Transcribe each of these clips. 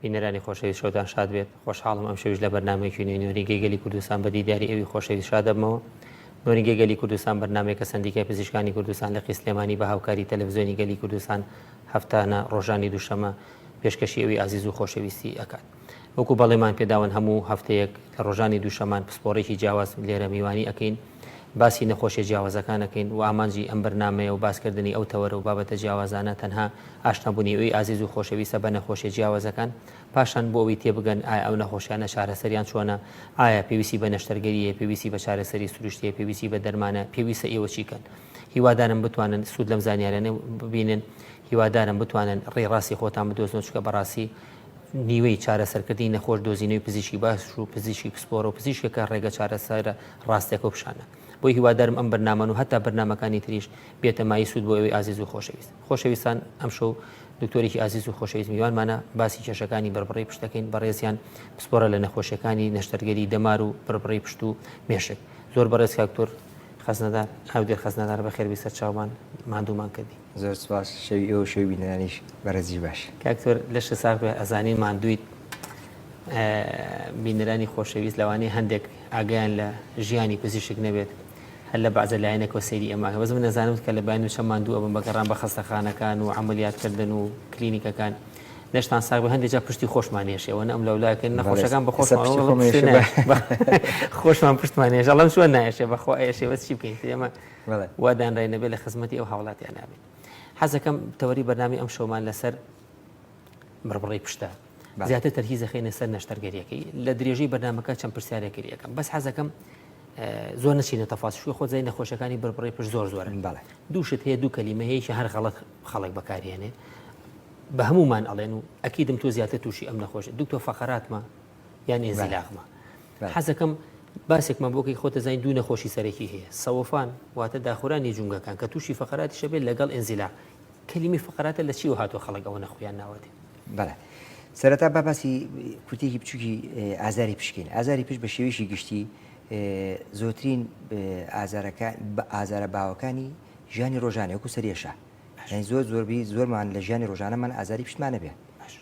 بینەرانی خۆشەویست شەوتان شاد بێت خۆشحاڵم ئەم شەویش لە بەرنامەیەکی نوێنەوەی گەلی کوردستان بە دیداری ئەوی خۆشەویست شادەبمەوە. نوێنەی گەلی کوردستان بەرنامەیەکە سندیکای پزیشکانی کوردستان لە قیسلێمانی بە هاوکاری تەلەڤیزیۆنی گەلی کوردستان هەفتانە ڕۆژانی دووشەمە پێشکەشی ئەوی ئازیز و خۆشەویستی ئەکات. وەکو بەڵێمان پێداون هەموو هەفتەیەک لە ڕۆژانی دووشەمان پسپۆڕێکی جیاواز لێرە میوانی ئەکەین، باسی نەخۆشی جیاوازەکانەکەین و ئامانجی ئەم بەرنامەیە و باسکردنی ئەو تەوەرە و بابەتە جیاوازانە تەنها ئاشنابوونی ئەوی ئازیز و خۆشەویستە بە نەخۆشی جیاوازەکان، پاشان بۆ ئەوی تێبگەن ئایا ئەو نەخۆشیانە چارەسەریان چۆنە، ئایا پێویستی بە نەشتەرگەریە، پێویستی بە چارەسەری سروشتیە، پێویستی بە دەرمانە، پێویستە ئێوە چیکەن. هیوادارم بتوانن سوود لەم زانیارانە ببینن، هیوادارم بتوانن ڕێڕاستی خۆتان بدۆزنەوە، چکە بەڕاستی نیوەی چارەسەرکردی نەخۆش دۆزینەوەی پزیشکی باش و پزیشکی پسپۆڕ و پزیشکەکە ڕێگە چارەسەرە ڕاستێکە و پیشانە. بۆی هیوادارم ئەم بەرنامە و هەتا بەرنامەکانی تریش بێتە مای سوود بۆ ئەوەی ئازیز و خۆشەویست. خۆشەویستان ئەم شەو دکتۆرێکی ئازیز و خۆشەویست میوانمانە باسی کێشەکانی بەربڕی پشتەکەین بەڕێزیان پسپۆرە لە نەخۆشیەکانی نەشتەرگەری دەمار و بەربڕی پشت و مێشک. زۆر بەڕێز کاکتۆر خەزنەدار هاودێر خەزنەدار بەخێر بیستە چاومان ماندوومان کردی. زۆر سپاس. شەوی ئەو شەوی بینەرانیش بەڕێزی باش. کاکتۆر لەشە ساق بێ ئەزانین ماندوویت بینەرانی خۆشەویست لەوانەیە هەندێک ئاگیان لە ژیانی پزیشک نەبێت، هەر لە بەعزە لایەنێکەوە سەیری ئەماکە بەس من نەزانم کە لە باین و چەند ماندوو ئەبم بەگەڕان بە خەستەخانەکان و عملیاتکردن و کلینیکەکان لەشتان ساق بە هەندێک جا پشتی خۆشمانێشێ ئەوە ئەم لەولایکە نەخۆشەکان بە خۆشمان پشتمانێش ئەڵەم چۆن نایشێ بەخوا ئێشێ بەس چی بکەین ئێمە وادانڕێ نەبێت لە خزمەتی ئەو هاوڵاتیان نابێت. حەزەکەم تەوەری بەرنامی ئەم شەومان لەسەر بڕبڕی پشتە زیاتر تەرکیز دەخینە سەر نەشتەرگەریەکەی. لە درێژەی بەرنامەکە چەند پرسیارێکی یەکەم بەس حەزەکەم زۆر نچینە تەفاسیل خۆ زای نەخۆشەکانی بڕبڕی پشت زۆرن. دووشت هەیە دوو کەلیمە هەیە هەر غەڵەت خەڵک بەکارهێنێ بە هەمومان ئەڵێن و ئەکیدم تۆ زیاتر تووشی ئەم نەخۆشە دوکتۆ فەقەراتمە یان ئێنزیلاغمە. حەزەکەم باسێکمان بۆکەی خۆتە زین دوو نەخۆشی سەرەکی هەیە سەوەفان واتە داخورانی جونگەکان کە تووشی فەقەراتی شەبێت لەگەڵ ئێنزیلاغ. کەلیمی فەقەراتە لە چی و هاتووە خەڵک ئەوە نەخۆیان ناوەتێ. بەڵێ سەرەتا باسی کورتێکی بچووکی ئازاری پشکین. ئازاری پشت بە شێوەیەکی گشتی زۆترین ئازارە باوەکانی ژیانی ڕۆژانە وەکو سەرێشە. زۆربەی زۆرمان لە ژیانی ڕۆژانەمان ئازاری پشتمانە بێ،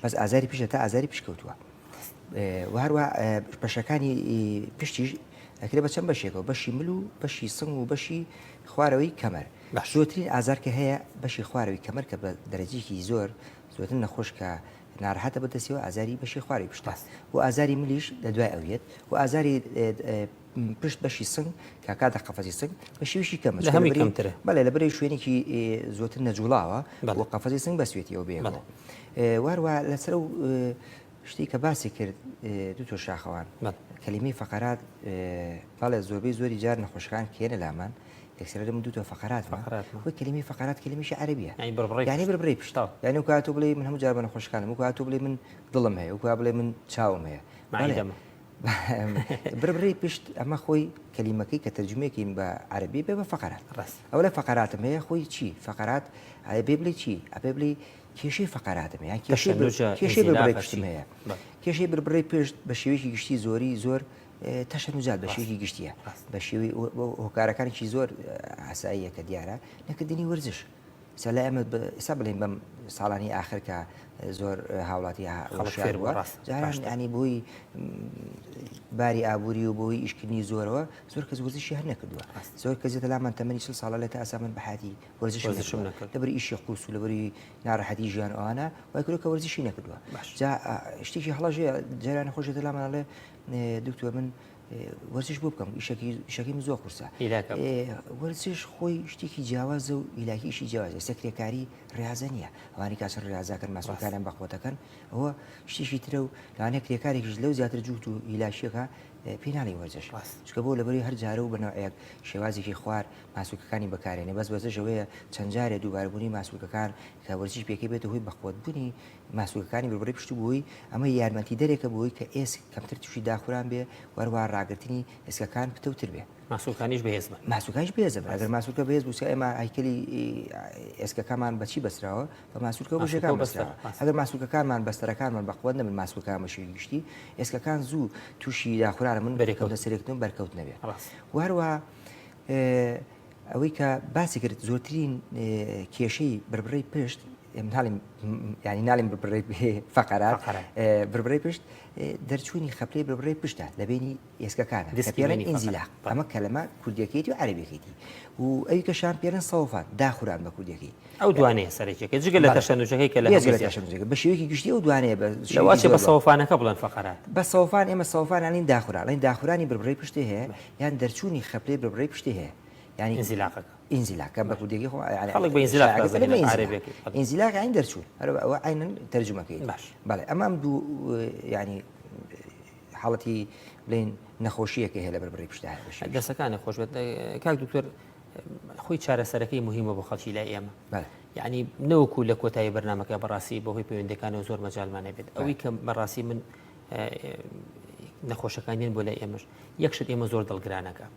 بەس ئازاری پشتە تا ئازاری پشکەوتووە. و هەروە بەشەکانی پشتیش ئەکرێ بە چەند بەشێکەوە، بەشی مل و بەشی سنگ و بەشی خوارەوەی کەمەر. زۆترین ئازار کە هەیە بەشی خوارەوەی کەمەر کە بە دەرەجێکی زۆتر نەخۆش کە ناڕەحەتە بەدەستیەوە ئازاری بەشی خوارەوەی پشت و ئازاری ملیش لە دوای ئەوێت و ئازاری پشت بەشی سنگ کە کاتە قەفەزی سنگ بە شێوەیەکی کەمە کەمترە. بەڵێ لەبەرەی شوێنێکی زۆتر نەجوڵاوە و قەفەزی سنگ بەسوێتیەوە بێەوە. واروە لەسەر و شتی کە باسی کرد دوو تۆ شاخەوان کەلیمەی فەقەرات بەڵێ زۆربەی زۆری جار نەخۆشەکان کێنە لامان یەکسەر من دوو تۆ فەقەرات وەک کەلیمەی فەقەرات کەلیمەیشی عەرەبیە یعنی بڕبڕی پشت. یعنی وەکو هاتوو بڵێ من هەموو جار بە نەخۆشەکانم، وەکو هاتوو بڵێ من دڵم هەیە، وەکو بڵێ من چاوم هەیە. بڕبڕی پشت ئەمە خۆی کەلیمەکەی کە تەرجمەیەکەین بە عەرەبی بێ بە فەقەرات. ئەو لە فەقەراتم هەیە خۆی چی فەقەرات بێ بڵێ چی ئەبێ بڵێ کێشەی فەقەراتم هەیە، کێشەی بڕبڕی پشتم هەیە. کێشەی بڕبڕی پشت بە شێوەیەکی گشتی زۆر تەشە نوزاد بە شێوەیەکی گشتیە، بە شێوەی هۆکارەکانێکی زۆر ئاساییە کە دیارە نەکردنی وەرزش. سەلا ئەمە ئێستا بڵێن بەم ساڵانی ئاخر کە زۆر هاوڵاتی خەڵک بووە جاران ینی بۆی باری ئابووری و بۆی ئیشکردنی زۆرەوە زۆر کەس وەرزشی هەر نەکردووە. زۆر کەس زیاتر لامان تەمەنی 40 ساڵە لە تا ئەسا من بەحاتی وەرزش نەکرد لەبەری ئیشی قوس و لەبەری ناڕەحەتی ژیان ئەوانە وای کرد کە وەرزشی نەکردووە. جا شتێکی هەڵەژەیە جاران خۆشێتە لامانڵێ دکتۆر من وەرزش بۆ بکەم ئیشەکەی من زۆر قورسە. وەرزش خۆی شتێکی جیاوازە و ئیلاکیشی جیاوازە، سەکرێکاری ڕاضە نییە. ئەوانی کاسە ڕاضاکەن ماسوولکاران بەخۆتەکەن ئەوە شتێکی ترە و لەوانەیە کرێکارێکیش لەو زیاتر جووت و ئیلاشیەکە پێناڵی وەرزش چکە بۆ لەبەری هەر جارە و بەنەوەیەک شێوازێکی خوار ماسوولکەکانی بەکارێنێ بەس بەزەژەوەیە چەند جارێ دووباربوونی ماسوولکەکان کە وەرزش پێکەی بێتە هۆی بەخۆتبوونی ماسوولکەکانی بڕبڕی پشت بووی ئەمە یارمەتی دەرێکە بۆی کە ئێسک کەمتر تووشی داخوران بێ وەروە ڕاگررتنی ئێسکەکان پتەوتر بێ. ماسوولکانیش بەهێز بن. ماسوولکانیش بێزە بن. ئەگەر ماسوولکە بەهێز بووسە ئێمە هایکەلی ئێسکەکانمان بەچی بەسراوە بە ماسوولکە بەشەکان بەسراوە. ئەگەر ماسوولکەکانمان بەستەرەکانمان بەخۆت نەبن ماسوولکان بەشێوی گشتی ئێسکەکان زوو تووشی داخورانە من بەرێکەوتە سەرێکتن بەرکەوت نەبێت. وهروە ئەوەی کە باسی کرد زۆرترین کێشەی بڕبڕی پشت ینی ناڵیم بڕێت فقرات بڕێ پشت دەرچوونی خەپلەی بڕێ پشتە لە بینی ئێسکەکانە پێڵێن ئینزیلاق ئەمە کەلەمە کوردیەکەیەتی و عەرەبیەکەیەتی و ئەوی کە شان پێڵێن سەوفان داخوران بە کوردیەکەی ئەو دوانەیە سەرێکەکە جگە لە تەشەنووجەکەی کە لە بە شێوەیەکی گشتی ئەو دوانەیە لەواچێ بە سەوفانەکە بڵێن فقرات بە سەوفان ئێمە سەوفانانی داخوران لەین داخورانی بڕێ پشتی هەیە یان دەرچوونی خەپلەی بڕێ پشتی هەیە ینی ئینزیلاقەکە ئینزیلاق بە کوردیەکەی خەڵک بە ئینزیلاق عەرەبیەکەی ئینزیلاق عین دەرچوون ئەوە عینەن تەرجمەکەی باش بەڵێ ئەمە دوو ینی حاڵەتی بڵێن نەخۆشیەکە هەیە لە بەربڕی پشتە دەسەکانە خۆش بێت کاک دکتۆر خۆی چارەسەرەکەی مهمە بۆ خەڵکی لای ئێمە یعنی نەوەکو لە کۆتایی بەرنامەکە بەڕاستی بەهۆی پەیوەندەکانەوە زۆر مەجالمانە بێت ئەوەی کە بەڕاستی من نەخۆشەکانیان بۆ لای ئێمەش یەکشت ئێمە زۆر دڵگرانەکە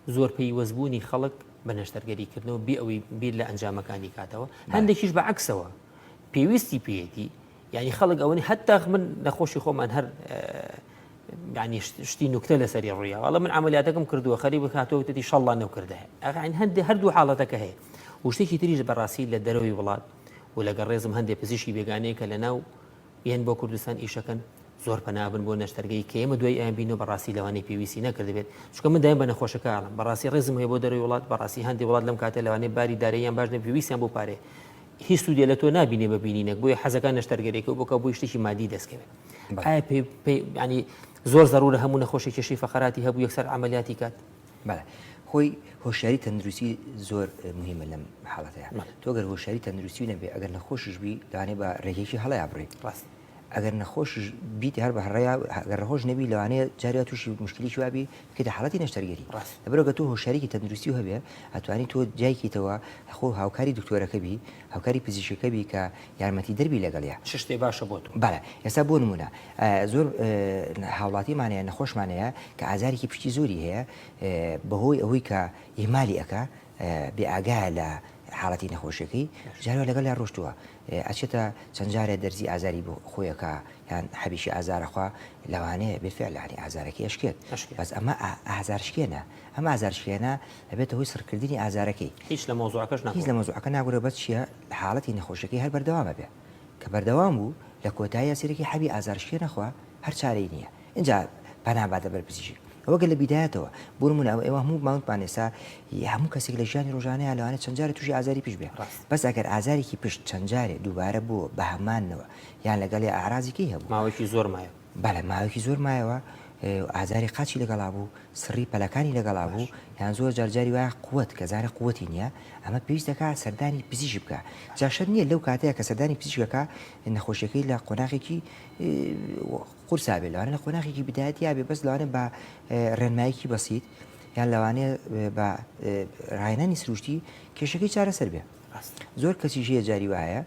زۆر پەیوەستبوونی خەڵک بە نەشتەرگەریکردنەوە بێ ئەوەی بیر لە ئەنجامەکانی کاتەوە هەندێکیش بە عەکسەوە پێویستی پێیەتی یعنی خەڵک ئەوەی حتا من نەخۆشی خۆمان هەر ینی شتی نوکتە لەسەری ڕوویە وەڵام من عملیاتەکەم کردووە خەریب بکاتەوەتی شەڵڵا نەوکردە هەردوو حاڵەتەکە هەیە و شتێکی تریش بەڕاستی لە دەرەوەی وڵات و لەگەڵ ڕێزم هەندێک پزیشکی بێگانەیە کە لە ناو یان بۆ کوردستان ئیشەکەن زۆر پەنابن بۆ نەشتەرگەی کە ئێمە دوای ئەیان بینەوە بەڕاستی لەوانەی پێویستی نەکردبێت چونکە من دایم بە نەخۆشەکە ئاڵم بەڕاستی ڕێزم هەیە بۆ دەرەوەی وڵات بەڕاستی هەندێک وڵات لەم کاتە لەوانەیە باری دارەیان باش نەپێویستیان بۆ پارێ هیچ سوودێ لە تۆ نابینێ ببینینەک بۆیە حەزەکان نەشتەرگەریەکە بۆکە بۆی شتێکی مادی دەستکەوێت ئایا ینی زۆر زەرورە هەموو نەخۆشی کێشەی فەقەراتی هەبوو یەکسەر عملیاتی کات خۆی هۆشیاری تەندروستی زۆر مهمە لەم حاڵەتەیە تۆ گەر هۆشیاری تەندروستی نەبێ ئەگەر نەخۆشش بی لەوانەیە بە ڕێگەیەکی هەڵەیە بڕێ ئەگەر نەخۆشش بیت هەر بە هەڕەیە ئەگەر ڕەخۆش نەبی لەوانەیە جارێ تووشی مشکلیی وابی بکەیتە حاڵەتی نەشتەرگەری لەبەرەوە تۆ هۆشیارێکی تەندروستی هەبێ ئەتوانی تۆ جایکیتەوە خۆ هاوکاری دکتۆرەکە بی هاوکاری پزیشکەکە بی کە یارمەتی دەربی لەگەڵەیە شتێ باشە بۆ تۆ بەڵێ ئێستا بۆ نمونە زۆر هاوڵاتیمانەیە نەخۆشمانەیە کە ئازارێکی پشتی زۆری هەیە بەهۆی ئەوەی کە ئیمالی ئەکە بێ ئاگایە لە حاڵەتی نەخۆشیەکەی جارێ لەگەڵ لا ڕۆشتووە ئەچێتە چەند جارێ دەرزی ئازاری بۆ خۆیەکە یان حەبیشی ئازارەخوا لەوانەیە بێفعلانی ئازارەکەی ئەشکێت بەس ئەمە ئازارشکێنە ئەمە ئازارشکێنە ئەبێتە هۆی سەرکردنی ئازارەکەی هیچ لە مۆزوعەکەش هیچ لە مۆزوعەکە ناگورە بەس چییە حاڵەتی نەخۆشیەکەی هەر بەردەوامە بێ کە بەردەوام بوو لە کۆتایی سەرێکی حەبی ئازارشکێنەخوا هەر چارەی نییە اینجا پەناباتە بەرپزیشک ئەوەگە لە بیدایەتەوە بۆ نمونە ئێوە هەموو ماوەندمان ئێستا هەموو کەسێک لە ژیانی ڕۆژانەیە لەوانێت چەند جارێ تووشی ئازاری پیش بێ بەس ئەگەر ئازارێکی پشت چەند جارێ دووبارە بۆ بە هەمانەوە یان لەگەڵی ئاڕازێکی هەبوو ماوەیەکی زۆر مایە بەڵێ ماوەیەکی زۆر مایەوە ئازاری قاچی لەگەڵا بوو سڕی پەلەکانی لەگەڵا بوو یان زۆر جارجاری وایە قووەت کە زارە قووەتی نییە ئەمە پێویست دەکات سەردانی پزیشک بکە جاشەر نییە لەو کاتەیە کە سەردانی پزیشکەکە نەخۆشیەکەی لە قۆناغێکی قورسا بێت لەوانە لە قۆناغێکی بدایەتی یابێ بەس لەوانە بە ڕێنمایەکی بەسیت یان لەوانەیە بە ڕاهێنانی سروشتی کێشەکەی چارەسەر بێ زۆر کەسی ژێ جاری وایە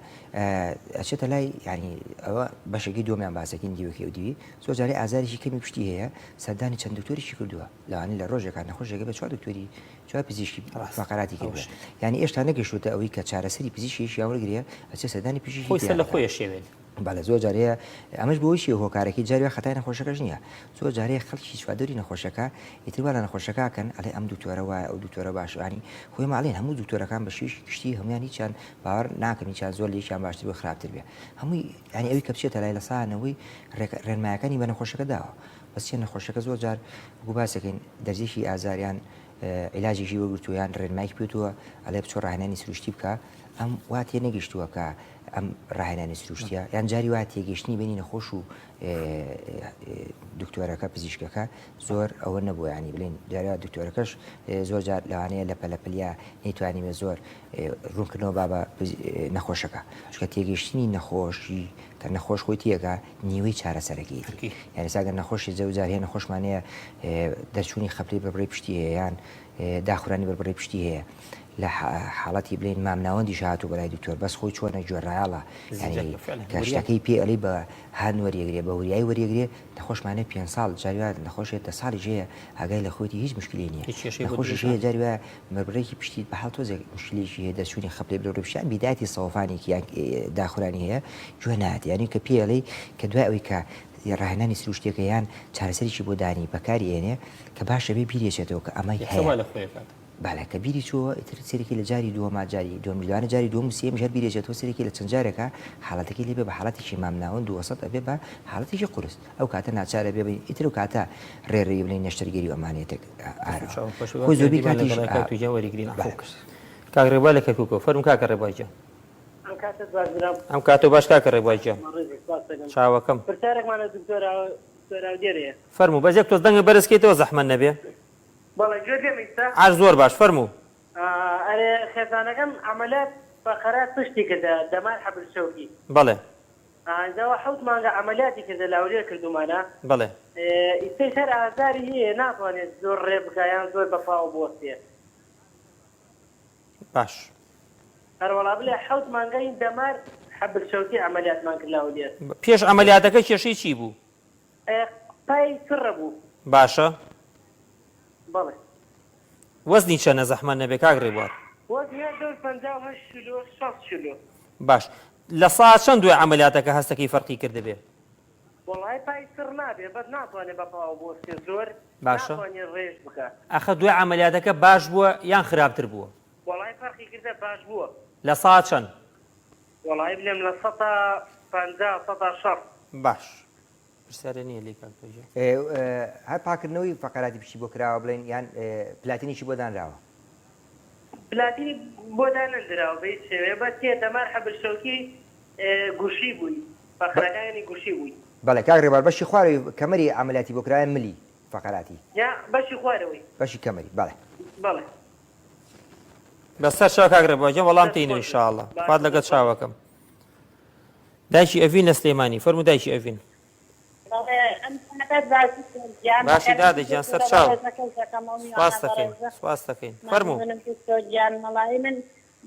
ئەچێتە لای ینی ئەوە بەشێکی دۆمیان باسەکەین دیوەکە و دیوی زۆر جارێ ئازارێکی کەمی پشتی هەیە سەردانی چەند دکتۆریشی کردووە لەوانەیە لە ڕۆژێکان نەخۆشێکە بە چوار دکتۆری چوار پزیشکی فەقەراتی کردووە یعنی ئێشتا نەگەشتوتە ئەوەی کە چارەسەری پزیشکیش یاوەرگرێ ئەچێ سەردانی پزیشکی خۆی لە خۆیە شێوێت بەڵێ زۆر جارەیە ئەمەش بۆیشی هۆکارێکی جاروە خەتای نەخۆشەکەش نییە زۆر جارەیە خەڵکی چوادەری نەخۆشەکە ئیتروا لە نەخۆشەکەکەن ئەڵێ ئەم دوکتۆرە وایە ئەو دوکتۆرە باشوانی خۆی ماڵێن هەموو دوکتۆرەکان بە شێوشی گشتی هەمویان هیچیان باوەڕ ناکەن هیچیان زۆر لێکیان باشتر و خراپتر بێ هەمووی ینی ئەوی کە بچێتە لای لەسانەوەی ڕێنمایەکانی بە نەخۆشەکە داوە بەس چێ نەخۆشەکە زۆر جار بگو باسەکەین دەرزێکی ئازاریان عیلاجێکی وەرگرتوویان ڕێنمایەکی پێوتووە ئەڵێ بچۆ ڕاهێنانی سروشتی بکە ئەم وا تێ نەگەیشتووە کە ئەم ڕاهێنانی سروشتیە یان جاری وا تێگەشتنی بینی نەخۆش و دکتۆرەکە پزیشکەکە زۆر ئەوە نەبووە ینی بڵێن جاریا دکتۆرەکەش زۆر جار لەوانەیە لە پەلەپلیا نەیتوانیمە زۆر ڕوونکردنەوە بابە نەخۆشەکە چکە تێگەشتنی نەخۆشی کە نەخۆش خۆی تێگە نیوەی چارەسەرەکەیەتی یعنی ساگەر نەخۆشی جەوجار هەیە نەخۆشمانەیە دەرچوونی خەپری بەبڕی پشتی هەیە یان داخورانی بەبڕی پشتی هەیە لە حاڵەتی بڵێن مامناوەندی هاتوو بەلای دکتۆر بەس خۆی چۆنە گوێڕایاڵە کە شتەکەی پێ ئەڵی بە هەن وەریەگرێ بە وریایی وەریەگرێ نەخۆشمانە 5 ساڵ جاریوات نەخۆشێت دە ساڵی ژەیە ئاگای لە خۆتی هیچ مشکلی نییە نەخۆشیشەیە جاریوە مەبرێکی پشتی بە حڵ تۆزێک مشکلێکی هەیە دەچوونی خەپلێ برە ڕوشیان بیداتی سەوفانێکی داخورانی هەیە گوێ نات یعنی کە پێڵی کە دوای ئەوەی کە ڕاهێنانی سروشتێکە یان چارەسەریی بۆ دانی بەکاری ئێنێ کە باشە بێ بیرێچێتەوە کە ئەمە هەیە بالا کە بیری چووە ئیتر سێرەکی لە جاری دووەما جاری دوم میلیۆنە جاری دوم سێم ژەر بیرێژێتەوە سێرەکی لە چەند جارێکە حاڵەتەکەی لێ بێ بە حاڵەتێکی مامناون 200 ئەبێ بە حاڵەتێکی قورس ئەو کاتە ناچارە بێ ئیتر و کاتە ڕێڕێی بڵێ نەشتەرگەری ئەمانێتێک خۆی زۆربەی کاتیشوەریگرین کاگڕێبا لە کەرکووکە فەرم کاکە ڕێباجە ئەم کاتۆ باش کاکە ڕێباجە چاوەکەم فەرموو بەجێک تۆز دەنگە بەرزکەیتەوە زەحمەت نەبێ ئاش زۆر باش فەرموو خێزانەکەم عملات فەقەرات پشتی کردە دەمار حەبرشەوکی بەڵێ ئەوە حەوت مانگە عملیاتی کردە لاولێ کردومانە بەڵێ ئیسەی هەر ئازاری هەیە ناتوانێت زۆر ڕێ بکایان زۆر بەپاو بۆستێ باش هەروەڵا بڵێ حەوت مانگەی دەمار حەبرشەوکی عملیاتمان کرد لاولێ پێش عملیاتەکە کێشەی چی بوو پای کڕە بوو باشە بەڵێ وەزنی چەنە زەحمەت نەبێ کاک ڕێبوار وەزنیا 258 کیلۆ 60 کیلۆ باش لە ساعت چەند دوای عملیاتەکە هەستەکەی فەرقی کردبێ وڵای پای سڕ نابێ بەس ناتوانێت بەپاو بۆستێ زۆر باشە ناتوانێت ڕێژ بکات ئەخە دوای عملیاتەکە باش بووە یان خراپتر بووە وڵای فەرقی کردە باش بووە لە ساعت چەند وڵای بلێم لە 150 160 باش پرسیارە نییە لێ کاک تۆجێ هەر پاکردنەوەی فەقەراتی پشتی بۆ کراوە بڵێن یان پلاتینیشی بۆ دانراوە پلاتینی بۆ دانەندراوە بە هیچ شێوەیە بەس تێ دەمار حەبرشەوکی گوشی بووی فەقەرەکانی گوشی بووی بەڵێ کاک ڕێبوار بەشی خوارەوەی کەمەری عملیاتی بۆ کرایە ملی فەقەراتی یا بەشی خوارەوەی بەشی کەمەری بەڵێ بەڵێ بەسەر چاو کاک ڕێبوارجە وەڵام تینەوە ئینشاءڵڵا فات لەگەڵ چاوەکەم دایکی ئەڤین لە سلێمانی فەرموو دایکی ئەڤین باشی دادەگیان سەر چاو سواس دەکەین سواس دەکەین فەرموو من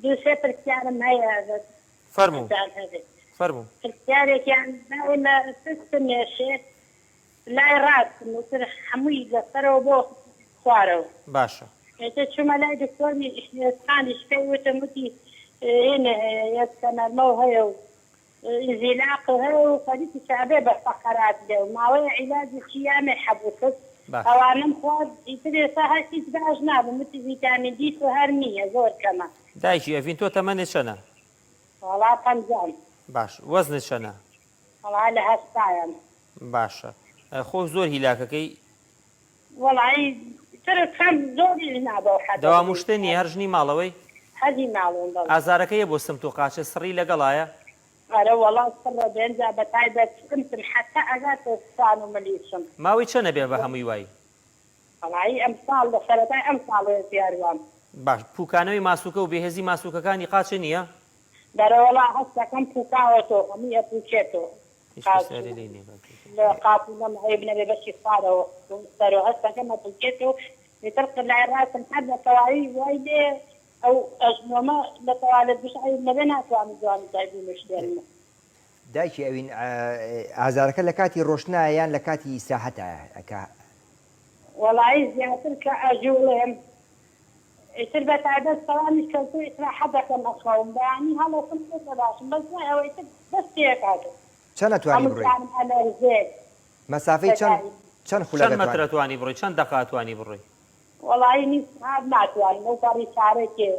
دووسێ پرسیارم هەیە فەرموو فەرموو پرسیارێکیان لە سست مێشێ لای ڕاستم وتر هەمووی لەسەرەوە بۆ خوارەوە باشە ئێتە چوومە لای دکتۆری ئێستانیش پێی وتم وتی هێنە ئێستەنەرمە هەیە و انزلاق هەیە و خەریکی چابێ بە فەقەرات دێ و ماوەیە عیلاجی چیامێ حەبوو کرد ئەوانم خوارد ئیتر ئێستا هەرچیت باش نابم وتی ڤیتامین دی تو هەر نییە زۆر کەمە دایکی ئەڤین تۆ تەمەنێ چەنە وەڵا پەنجام باش وەزنت چەنە وەڵا لە هەستایان باشە خۆ زۆر هیلاکەکەی وەڵی تر کەم زۆری نابە دەوا موشتنی هەر ژنی ماڵەوەی هەزی ماڵەوە ئازارەکەیە بۆ سمت و قاچە سڕی لەگەڵایە ئەرە وەڵا سڕە بێنجا بە تایبەت سمتم حتا ئەگاتە سان و مەلیسم ماوەی چەنە بێ بە هەمووی وای وەڵی ئەم ساڵ لە سەرەتای ئەم ساڵەیە دیاروان باش پوکانەوەی ماسووکە و بێهێزی ماسووکەکانی قاچە نییە دەرەوەڵا هەستەکەم پوکاوەتەوە هەموو ئەپوچێتەوە لە قاپونەم هەیە بنەبێ بەشی خوارەوە سەرۆ هەستەکەم ئەپوچێتەوە لێتر لای ڕاستم هەر لە تەواوی وای لێ ئەو ئەژنۆمە لە تەوالێت بشعی نەبێ ناتوانم جوانی دایبوو مشتێنمە دایکی ئەوین ئازارەکە لە کاتی ڕۆشنایە یان لە کاتی ساحەتایە ئەکا وەڵی زیاتر کە ئەژوڵێم ئیتر بە تایبەت سەڵامیش کەوتۆ ئیسراحە دەکەم ئەخەوم بەیانی هەڵەکەم پێ باشم بەس ئەوە ئیتر دەستێکاتە چەند ئەتوانی بڕۆی ئەلەرزێ مەسافەی چەند چەند مەترە توانی بڕۆی چەند دەقا توانی بڕۆی وەڵی نیست ناتوانم ئەو پەڕی چارێکێ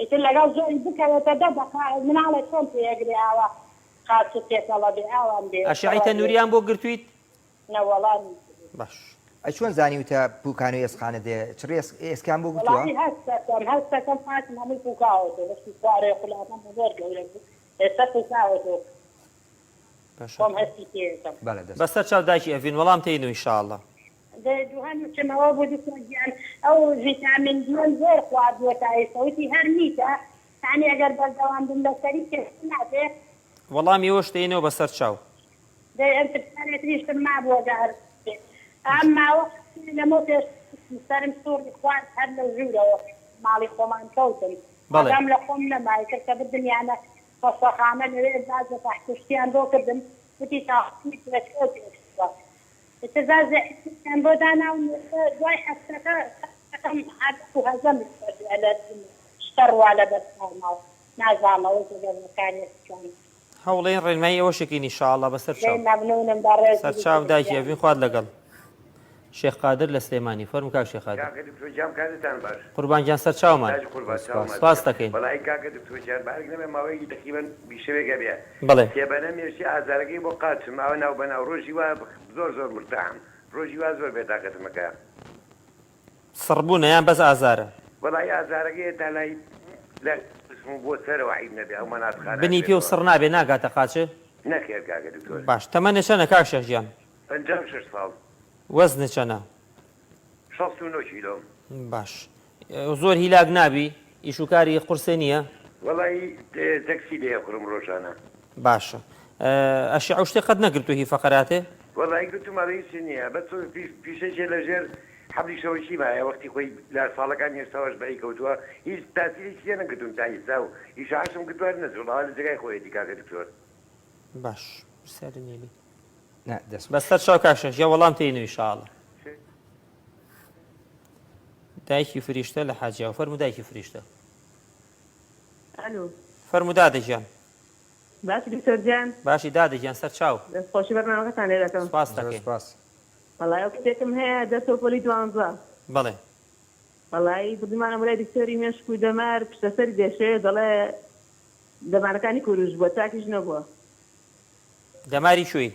ئیتر لەگەڵ زۆری بکەوێتە دە دەقا مناڵە چۆن پێگرێ ئاوە قاچە پێکەڵە بێ ئاوان بێ ئەشعیتە نوریان بۆ گرتویت نەوەڵان باش چۆن زانیوتە پوکانەوەی ئێسخانە دێ چ ئێسکان بۆ گوتووە هەستەکەم فاتم هەمووی پوکاوەتەوە بەشی خوارێ خولاتەم زۆر گەورە بوو ئێستا پوکاوەتەوە خۆم هەستی پێکەم بەسەر چاو دایکی ئەڤین وەڵام تێنەوە ئینشاءڵڵا دوهان چمەوە بۆ دوکتۆرگیان ئەو ڤیتامین دیۆن زۆر خواردووە تا ئێستاوتی هەر نیتە تانی ئەگەر بەردەوام بم لەسەری کێش نابێ وەڵامی ئەوە شتێنەوە بەسەر چاو ئەم پرسیارێتریشتم مابووە گەهر ئەمماوە لەمە پێش سەرم سووری خوارد هەر لە ژوورەوە ماڵی خۆمان کەوتم ئەم لە خۆم نەمای کرد کە بدنیانە فەسەخانە لەوێ بازە تەحتشتیان بۆ کردم وتی تاختی پێشکەوتێکوە ئتزازیان بۆ داناون دوای هەفتەکە هەزەم شتەڕوا لە بەرماوە نازانەوە گەرمەکانیان هەوڵێن ڕێنمایی ئەوە شکینی ئینشاءڵڵا بەسەر چاو مەمنونم بەڕێز سەر چاو دایکی ئەڤین خوارد لەگەڵ شێخ قادر لە سلێمانی فەرموو کاک شێخ قادر کاکە دکتۆر کاتتان باش قوربانگیان سەر چاومان سپاس دەکەین بەڵای کاکە دکتۆر بارێک نەبێ ماوەیەکی تقریبەن بیشەوێکە بێ بەڵێ تێبەنە مێشتی ئازارەکەی بۆ قاچم ئەوە ناو بەناو ڕۆژی وا زۆر مرتاحم ڕۆژی وا زۆر بێتاقەتمەکە سڕبوونە یان بەس ئازارە بەڵای ئازارەکەی تا لای لە بۆ سەرەوە عیب نەبێ ئەو مەناتخانە بنی پێ و سڕ نابێ ناگاتە قاچە نەخێر کاکە دکتۆر باش تەمەنە چەنە کاک شێخجیان 56 ساڵ وەزنە چەنە 69 کیلۆ باش زۆر هیلاک نابی ئیش و کاری قورسێ نییە وەڵی تەکسی لێ خوڕم ڕۆژانە باشە ئەشیع شتێ قەت نەگرتو هی فەقەراتێ وەڵی گوتمەڵی نییە بە پیشەکێ لەژێر حەبلی شەوەشی مایە وەختی خۆی لە ساڵەکان هێستاوەش بەی کەوتووە هیچ تاسیری چیە نەکردوم تا ئێستا و هیچ عاشم کردووە نەزوڵاوە لە جگای خۆیەتی کاکە دکتۆر باش سەر نیلی دەست بەسەر چاو کاکشەش یا وەڵام تێنەوەی شاڵە دایکی فریشتە لە حاجیاوە فەرموو دایکی فریشتە الو فەرموو دادەگیان باشی دکتۆر جان باشی دادەگیان سەر چاو دەستخۆشی بەرنامەکەتان لێ دەکەم سپاس دەکەین وەڵای ئەو کتێکم هەیە دەستەوە پۆلی 12 بەڵێ وەڵای بردمانە بەلای دکتۆری مێشکوی دەمار پشتەسەری دێشێ دەڵێ دەمارەکانی کوروش بووە چاکیش نەبووە دەماری شووی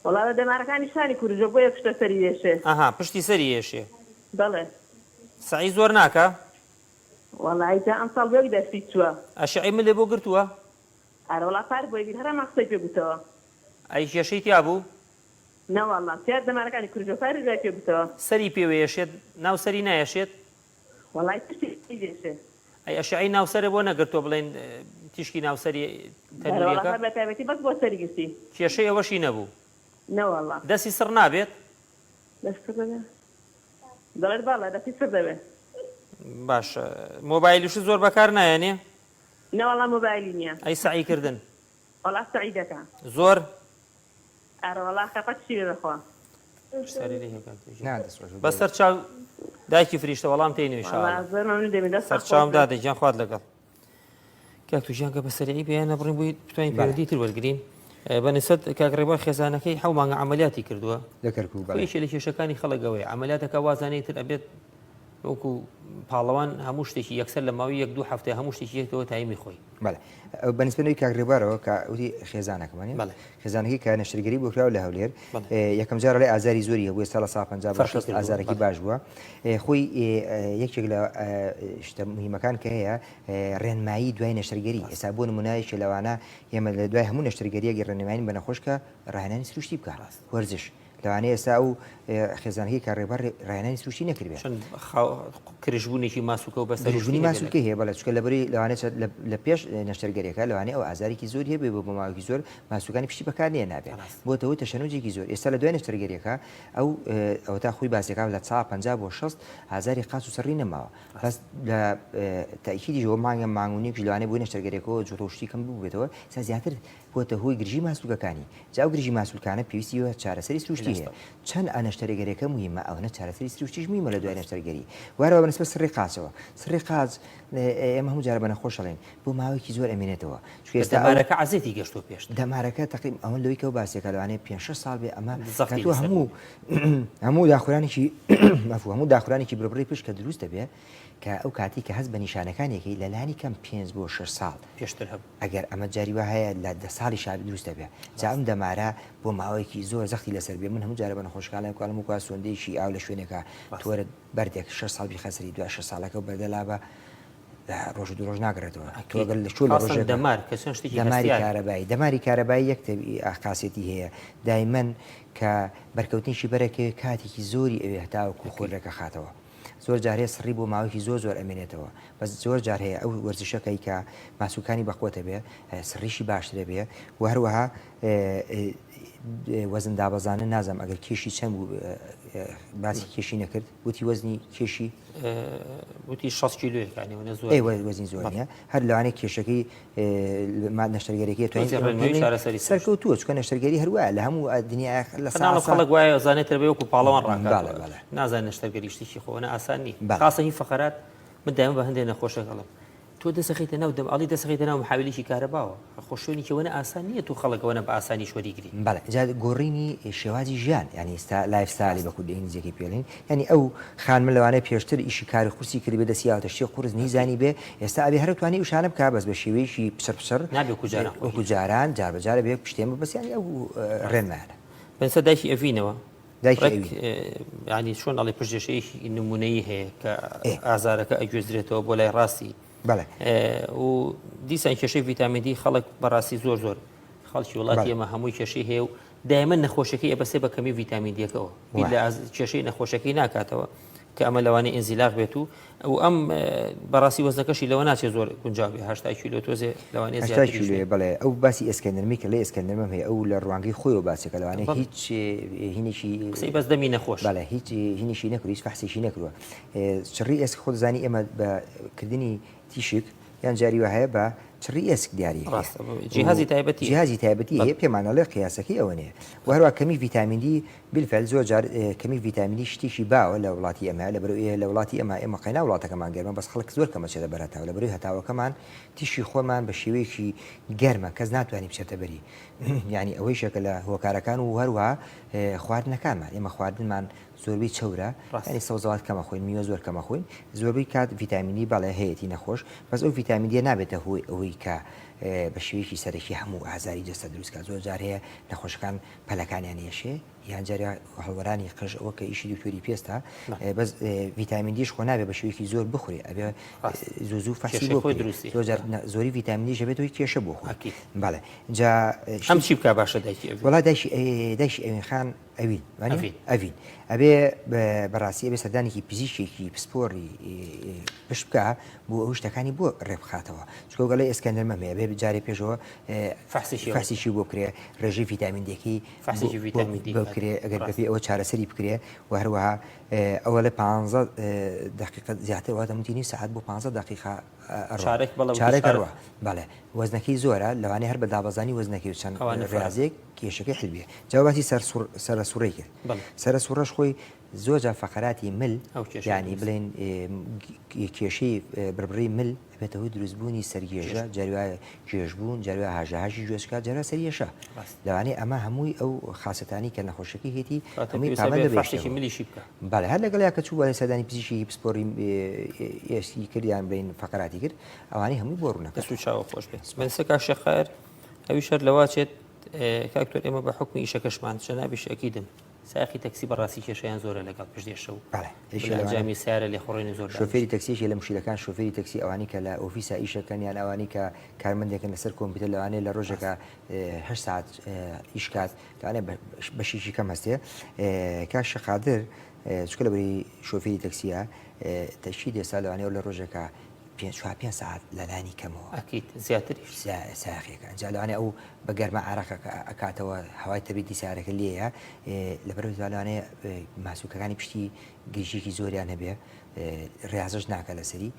وەڵاوە دەمارەکانی شانی کوروژە بۆیە پشتەسەری دێشێ ئەها پشتی سەری هێشێ بەڵێ سعی زۆر ناکە وەڵای جا ئەم ساڵ بۆی دەستی چووە ئەشعی من لێ بۆ گرتووە ئارە وەڵا پار بۆی بیر هەرە مەقسەی پێ گوتەوە ئەی کێشەی تیا بوو نەوەڵا سیار دەمارەکانی کوروژە پاری دوای پێ گوتەوە سەری پێوەیەشێت ناو سەری نایەشێت وەڵای پشتی دێشێ ئەی ئەشعی ناوسەرە بۆ نەگرتووە بڵێن تیشکی ناوسەری تەنوریەکە بە تایبەتی بەس بۆ سەری گرتی کێشەی ئەوەشی نەبوو نەوەڵا دەستی سڕ نابێت دەست دەبێ دەڵێت باڵا دەستی سەر دەبێ باش مۆبایلیش زۆر بەکار نایەنێ نەوەڵا مۆبایلی نییە ئەی سعی کردن وەڵا سەعیدەکە زۆر ئارە وەڵا خەپەت شیرە دەخوا بەسەر چاو دایکی فریشتە وەڵام تێنەوەی شاڵە زۆر مەمنون دەبێت دەست سەر چاوم دادەگیان خوارد لەگەڵ کاک تووشیان کە بەسەری پێیان نەبڕین بووی بتوانین پەیوەندی تر وەرگرین بەنسبەت کاکڕێبا خێزانەکەی حەو مانگە عەمەلیاتی کردووە یەکێ لە کێشەکانی خەڵکەوەی عەمەلیاتەکە وازانەی تر ئەبێت وەکو پاڵەوان هەموو شتێکی یەکسەر لە ماوەی 1-2 هەفتەیە هەموو شتێکی یەکەوە تایمی خۆی بەنسبەتەوەی کاکڕێبارەوە کە وتی خێزانەکەمانی خێزانەکەی کە نەشتەرگەری بۆ کراوە لە هەولێر یەکەم جارە لێ ئازاری زۆری هەبووە ساڵە 150 ئازارێکی باش بووە خۆی یەکێک لە شتە مهمەکان کە هەیە ڕێنمایی دوای نەشتەرگەری ئێستا بۆ نمونایشی لەوانە ئێمە لە دوای هەموو نەشتەرگەریەکی ڕێنمایی بە نەخۆشکە ڕاهێنانی سروشتی بکە وەرزش لەوانەیە ئێستا ئەو خێزانەکەی کاڕێبار ڕێنانی سروشتی نەکردبێت کرژبوونێکی ماسووکە و بەسەرژونی ماسووکە هەیە بەڵێ چکە لەبەری لەوانێت لە پێش نەشتەرگەریەکە لەوانەیە ئەو ئازارێکی زۆر هەیە بۆ ماوەیەکی زۆر ماسووکانی پشتی بەکار لێ نابێت بۆتەوەی تەشەنوجێکی زۆر ئێستا لە دوای نەشتەرگەریەکە ئەو تا خۆی باسیەکە لە 50 بۆ 60 ئازاری قاچ و سەڕی نەماوە بەس لە تاکیدیەوە مانگە مانگونێکی لەوانەیە بۆی نەشتەرگەریەکەەوە جۆتۆشتی کەم بووبێتەوە سا زیاتر بۆتە هۆی گرژی ماسوولەکانی جاو گرژی ماسوولکانە پێویستیوە چارەسەری سروشتی هەیە چەند ئەنەشتەرگەریەکە مهمە ئەوەنە چارەسەری سروشتیش میمە لە دوای نەشتەرگەری وارەوە بەنسبەت سڕی قاچەوە سڕی قاچ ئێمە هەموو جارە بە نەخۆشەڵێن بۆ ماوەیەکی زۆر ئەمێنێتەوە دەمارەکە عەزێتی گەشتۆ پێش دەمارەکە تەقریب ئەوەن لەوەی کە باسیەکە لەوانەیە 5-6 ساڵ بێ ئەمە هەموو داخورانێکی هەموو داخورانێکی بڕبڕی پشت کە دروست دەبێ کە ئەو کاتی کە هەست بە نیشانەکانێکی لەلانی کەم 5 بۆ 6 ساڵ پێشتر هەبوو ئەگەر ئەمە جاریوە هەیە لە 10 ساڵی شاب دروست دەبێ جا ئەم دەمارە بۆ ماوەیەکی زۆر زەختی لەسەر بێ من هەموو جارە بە نەخۆشخانە کاڵم وکات سۆندەیەکی ئاو لە شوێنێکە تۆرە بەردێک 6 ساڵ بخەسەری دو 6 ساڵەکە و بەردەلابە ڕۆژ دو ڕۆژ ناگرێتەوە تۆگەل لە شوێن ڕۆژ دەماری کارەبایی یەک ئاقاسێتی هەیە دایمەن کە بەرکەوتنیشی بەرەکەوێ کاتێکی زۆری ئەوێ هەتاوەکو خۆرەکە خاتەوە زۆر جارێ سڕی بۆ ماوەیەکی زۆر ئەمێنێتەوە بەس زۆر جار هەیە ئەو وەرزشەکەی کە ماسوولکانی بەخۆتە بێ سڕیشی باشترە بێ و هەروەها وەزن دابەزانە نازانم ئەگەر کێشی چەند بوو باسی کێشی نەکرد وتی وەزنی کێشی وتی 6 کیلۆیەکانی وەزنی زۆر نیە هەر لەوانەیە کێشەکەی نەشتەرگەریەکە سەرکەوتووە چکە نەشتەرگەری هەروە لە هەموو دنیا لە خەڵک وایە زانێتتر بێ وەکو پاڵەوان ڕاکات نازان نەشتەرگەری شتێکی خۆنە ئاسان نی خاصە هی فەقەرات من دایم بە هەندێک نەخۆشە هەڵم تۆ تۆ دەسەخیتە ناو دەم ئەڵی دەسەخیتە ناو محاویلێکی کارەباوە خۆشوێنێکەوەنە ئاسان نییە تو خەڵکەوەنە بە ئاسانی شوەریگری بەڵێ جا گۆڕینی شێوازی ژیان ینی ئێستا لایفستایلی بە کوردی ئینگلیزیەکەی پێڵین ینی ئەو خانمە لەوانەیە پێشتر ئیشی کاری قورسی کردی بێ دەسیاوتە شتێ قورس نیزانی بێ ئێستا ئەبێ هەرتوانی وشانە بکە بەس بە شێوەیەکی پسەر وەکو جاران جاربەجارە بێ پشتێمە بەسیانی ئەو ڕێنمانە بەنسە دایکی ئەڤینەوە ینی چۆن ئەڵێ پشتێشەیەکی نمونەیە هەیە کە ئازارەکە ئەگوێزرێتەوە بۆ لای ڕاستی و دیسان کێشەی ڤیتامین دی خەڵک بەڕاستی زۆر خەڵکی وڵاتی ئێمە هەمووی کێشەی هەیە و دایمەن نەخۆشەکەی ئەبەسێ بە کەمی ڤیتامین دیەکەوە لە کێشەی نەخۆشەکەی ناکاتەوە کە ئەمە لەوانەیە ئینزیلاق بێت و ئەم بەڕاستی وەزنەکەشی لەوە ناچێت زۆر گونجاوی 80 کیلۆ تۆزێ لەوانەیە زیاتر بڵێ ئەو باسی ئەسکەندەرمی کە لێ ئەسکەندەرمەم هەیە ئەو لە ڕوانگەی خۆیەوە باسێکە لەوانەیە هیچ هینێکی قسەی بەس دەمی نەخۆش بەڵێ هیچ هینیشی نەکرد هیچ فەحسیشی نەکردووە چڕی ئێسک خۆ دەزانی ئێمە بەکردنی تیشک یان جاری وە هەیە بە چڕی ئێسک دیاری جیهازی تایبەتی هەیە پێمانەڵێ قیاسەکەی ئەوەنەیە و هەروە کەمی ڤیتامین دی بالفعل زۆر جار کەمی ڤیتامین دی شتێکی باوە لە وڵاتی ئەمە لەبەرەوەی لە وڵاتی ئێمە قەینا وڵاتەکەمان گەرمە بەس خەڵک زۆر کەمە چێتە بەرهەتاوە لەبەرەوەی هەتاوەکەمان تیشی خۆمان بە شێوەیەکی گەرمە کەس ناتوانانی بچێتە بەری یعنی ئەوەی شەکە لە هۆکارەکان و هەروە خواردنەکانمان ئێمە خواردنمان زۆربەی چەورە ینی سەوزەوات کەمە خۆین میوە زۆر کەمە خۆین زۆربەی کات ڤیتامینی بەڵێ هەیەی نەخۆش بەس ئەو ڤیتامین دی نابێتە هۆی ئەوەی کە بە شێوەیەکی سەرەکی هەموو ئازاری جەستە دروستکە زۆر جار هەیە نەخۆشەکان پەلەکانیان هێشێ یان جارە هەڵوەرانی قژ ئەوە کە ئیشی دکتۆری پێستە بەس ڤیتامین دیش خۆ نابێت بە شێوەیەکی زۆر بخورێ ئەبێ زوو فەسی بۆ دروستی زۆری ڤیتامین دیش بێت کێشە بۆ خۆ بەڵێ جا ئەم چی بکە باشە دایکی وڵا دایشی ئەوین خان ئەوین ئەبێ بەڕاستی ئەبێ سەردانێکی پزیشێکی پسپۆری پشت بکە بۆ ئەو شتەکانی بۆ ڕێبخاتەوە چکە گەڵی ئەسکەندەرمە هەیە بێ جارێ پێشەوە فەحسیشی بۆ بکرێ ڕێژەی ڤیتامین دیەکەی بکرێ ئەگەر بەبێ ئەوە چارەسەری بکرێ و هەروەها ئەوە لە 15 دقیقە زیاتر واتە متینی سعات بۆ 15 دقیقە چارێک هەروە بەڵێ وەزنەکەی زۆرە لەوانەیە هەر بە دابەزانی وەزنەکەی و چەند ڕێازێک کێشەکەی حلبیە جواباتی سەرە سوڕەی کرد سەرە سوڕەش خۆی زۆر جا فەقەراتی مل ینی بڵێن کێشەی بربڕی مل بێتەوەی دروستبوونی سەرگێژە جاروایە گێژبوون جاروە هاژەهاشی گوێشکات جارە سەریێشە لەوانەیە ئەمە هەمووی ئەو خاستانی کە نەخۆشەکەی هێتی بەڵێ هەر لەگەڵ کە چوو سەردانی پزیشکی پسپۆری ئێستی کردیان بڵێن فەقەراتی کرد ئەوانەی هەمووی بۆ ڕوونەکە چاوە خۆش بێت منسەکە شەخەر ئەوی شەر لەواچێت کاکتۆر ئێمە بە حکمی ئیشەکەشمان شەنابیش ئەکیدم ساقی تەکسی بەڕاستی کێشەیان زۆرە لەگەڵ پشتێشە و جامی سیارە لێ خۆڕێنی زۆر شۆفێری تەکسیشی لە مشکلەکان شۆفێری تەکسی ئەوانی کە لە ئۆفیسا ئیشەکەن یان ئەوانی کە کارمەندێکن لەسەر کۆمپیوتەر لەوانەیە لە ڕۆژێکە 8 ساعت ئیشکات لەوانەیە بەشیشی کەم هەستێ کاک شەقادر چکە لەبەری شۆفێری تەکسیە تەشی دێسا لەوانەیە لە ڕۆژێکە 5 ساعت لەلانی کەمەوە ئەکید زیاتر ساخێکە جالوانێ ئەو بە گەرمە عراقە ئەکاتەوە هەوای تەبیتی سیارەکە لێیە لەبەرەوەی جوانەیە ماسوولەکانی پشتی گریژێکی زۆریان هەبێ ڕاستش ناکە لەسەری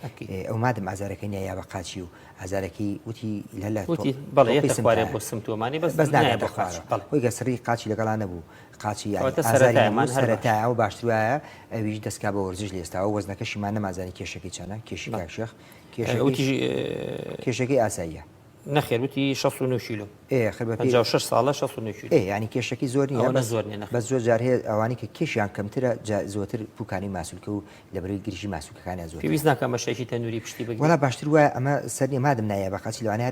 ئەو مادەم ئازارەکەی نیە یا بە قاچی و ئازارەکەی وتی لەلایێتخوارێ بۆ سمتۆمانی بەس نایە بە قاچ خۆی گەسڕی قاچی لەگەڵان نەبوو قاچی ئازاریمان سەرەتایە و باشترایە ئەویش دەستکا بە وەرزش لێستاوە وەزنەکەشیمان نەمازانی کێشەکەی چەنە کێشی کاکشێخ کێشەکەی ئاساییە نەخێر وتی 69 کیلۆ 6 ساڵە 69 کیلۆ ینی کێشەکەی زۆر نیە زۆر نیە بەس زۆر جار هەیە ئەوانی کە کێشیان کەمترە زۆرتر پوکانی ماسوولکە و لەبەرەوەی گریژی ماسوولەکانیان زۆر پێویست ناکەم بە شەیکی تەنووری پشتی بگیرێت وەڵا باشتر وایە ئەمە سەر مادەم نایە بە قاچی لەوانەیە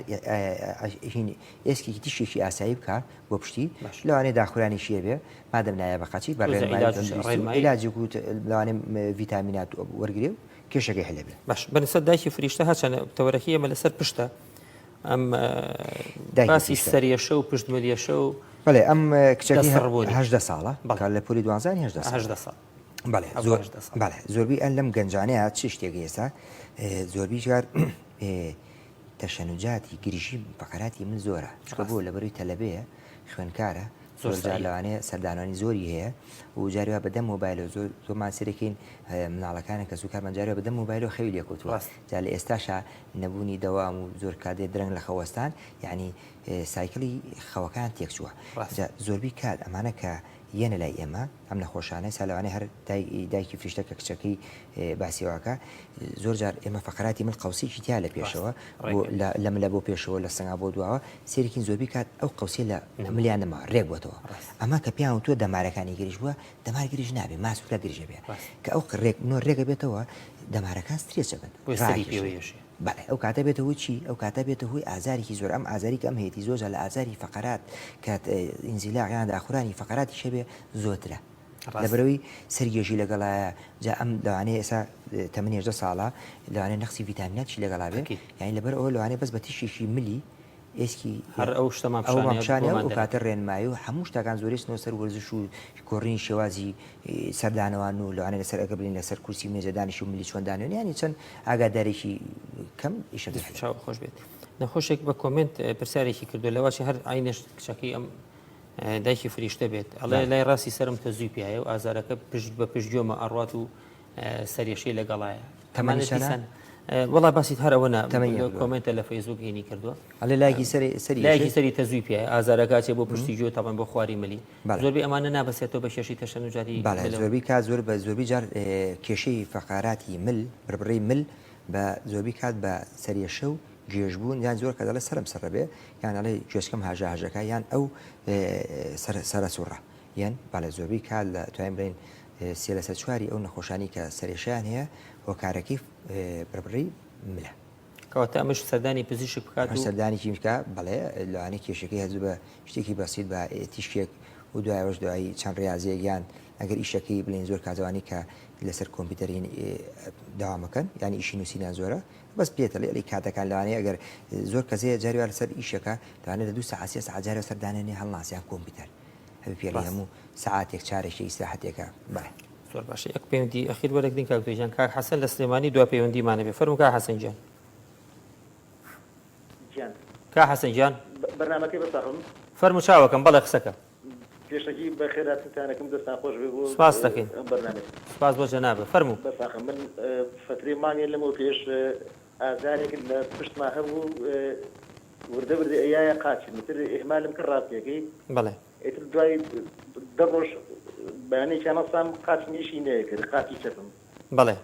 ئێسکێکی تیشێکی ئاسایی بکات بۆ پشتی لەوانەیە داخورانیشیە بێ مادەم نایە بە قاچی بەڕێمایلاجی و لەوانێ ڤیتامینات وەرگێ و کێشەکەی هەلێ بێ باش بەنسەر دایکی فریشتە هەچەنە تەوەرەکی ئەمە لەسەر پشتە ئەم باسی سەریەشە و پشتمەریەشە و بەڵێ ئەم کچەکەی 18 ساڵە لە پۆلی دوانزانی 18 ساڵ بەڵێ زۆربەی ئەن لەم گەنجانەیە چ شتێکی ئێستا زۆربەی جار تەشەنوجاتی گریژی فەقەراتی من زۆرە چکە بۆ لەبەروی تەلەبەیە خوێنکارە زۆر لەوانەیە سەردانانی زۆری هەیە و جاریوا بەدەم مۆبایلەوە زۆرمان سەرەکەین مناڵەکانە کە زووکارمان جاریوا بەدەم مۆبایلەوە خەوی لێکوتووە جا لە ئێستاشا نەبوونی دەوام و زۆر کادێ درەنگ لە خەوەستان یعنی سایکلی خەوەکان تێکچووە زۆربەی کات ئەمانە کە یەنە لای ئێمە ئەم نەخۆشانە ساڵوانەی هەر دایکی فریشتە کە کچەکەی باسیواکە زۆر جار ئێمە فقراتی من قوسێکی تیا لە پێشەوە لە ملە بۆ پێشەوە لە سنگا بۆ دواوە سێرێکین زۆربی کات ئەو قوسێ لە ملیان نەما ڕێک بۆتەوە ئەمە کە پیان تۆ دەمارەکانی گریش بووە دەمار گریژ نابێ ماسوولە گریژە بێ کە ئەو ڕێک نۆ ڕێگە بێتەوە دەمارەکان سترێسە بن بەڵێ ئەو کاتە بێتە چی ئەو کاتە بێتە هۆی ئازارێکی زۆر ئەم ئازاری کە ئەم هەیەی زۆر لە ئازاری فقرات کات ئینزیلاغیان داخورانی فقراتی شەبێ زۆترە لەبەرەوەی سەرگێژی لەگەڵایە جا ئەم لەوانەیە ئێسا تەمەنی 18 ساڵە لەوانەیە نەخسی ڤیتامیناتی لەگەڵا بێ یعنی لەبەر ئەوە لەوانەیە بەس بە تیشێکی ملی ئێسکی هەر ئەو شتەماپشانە و کاتە ڕێنمایی و هەموو شتەکان زۆرێستنەوە سەر وەرزش و کۆڕینی شێوازی سەردانەوان و لەوانەیە لەسەر ئەگە بڵین لەسەر کورسی مێزەدانیش و ملی چۆندانێن ینی چەند ئاگادارێکی کەم ئیشە خۆش بێت نەخۆشێک بە کۆمنت پرسیارێکی کردو لەواشی هەر ئاینش کچەکەی ئەم دایکی فریشتە بێت ئەڵێ لای ڕاستی سرم تەزووی پیاە و ئازارەکە پشت بە پشتگوێمە ئەڕات و سەریشی لەگەڵایە تەمەنیشان وڵا باسیت هەرەوەنا کۆمنتە لە فەیسبوک هێنی کردووە ئەڵێ لایکی سەری تەزووی پیاە ئازارەکە بۆ پشتی گوێ تاوان بۆ خواری ملی زۆربەی ئەمانە نابەسێتەوە بە کێشەی تەشەنجاری زۆربی کات زۆر بە زۆربی جار کێشەی فەقاراتی مل بڕبڕی مل بە زۆربی کات بە سەریەشە و گێژبوون یان زۆر کە دەڵێ سرم سەر بێ یان ئەڵێ گوێشکەم هاژەکە یان ئەو سەرە سوڕە یان باە زۆربی کات لە توانین بڵین سێ لە سەر چواری ئەو نەخۆشانی کە سەرێشیان هەیە هۆکارەکەی بڕبڕی ملە کەواتە ئەمەش سەردانی پزیشک بکات سەردانێکی بکە بەڵێ لەوانەیە کێشەکەی هەزوو بە شتێکی بەسیت بە تیشکێک و دوایەوەش دوایی چەند ڕاضەیەکیان ئەگەر ئیشەکەی بڵێن زۆر کاتوانی کە لەسەر کۆمپیوتەرین داوامەکەن ینی ئیشی نووسینیان زۆرە بەس پێێتە لێ کاتەکان لەوانەیە ئەگەر زۆر کەسەیە جاریوار لەسەر ئیشەکە لەوانێت لە 2 ساعت سەعجارە سەردانێنێ هەڵناسیان کۆمپیوتەر هەبی پێ هەموو ساعتێک چارێکی ئیسراحەتێکە بڵێ زۆر باشە یەک پەیوەندی ئەخیر وەرەگرین کاکتۆیجان کاک حەسەن لە سلێمانی دو پەیوەندیمانە بێ فەرموو کا حەسەن جان کا حەسەن جان بەرنامەکەی بەساڕم فەرموو چاوەکەم بەڵێ قسەکە پێشەکی بە خێراتتانەکەم دەستان خۆش بێ بۆ سپاس دەکەین بەرنامە سپاس بۆ جەنابە فەرموو بەساخم من فترێ مانگێن لەمەوە پێش ئازارێکت لە پشتما هەبوو وردە وردە ئەیە قاچی متر ئێمالم کرد ڕاستیەکەی بەڵێ ئیتر دوای دە ڕۆژ بەیانێکیان ئەسام قاچنیشی نەیە کرد قاتی چەپم بەڵێ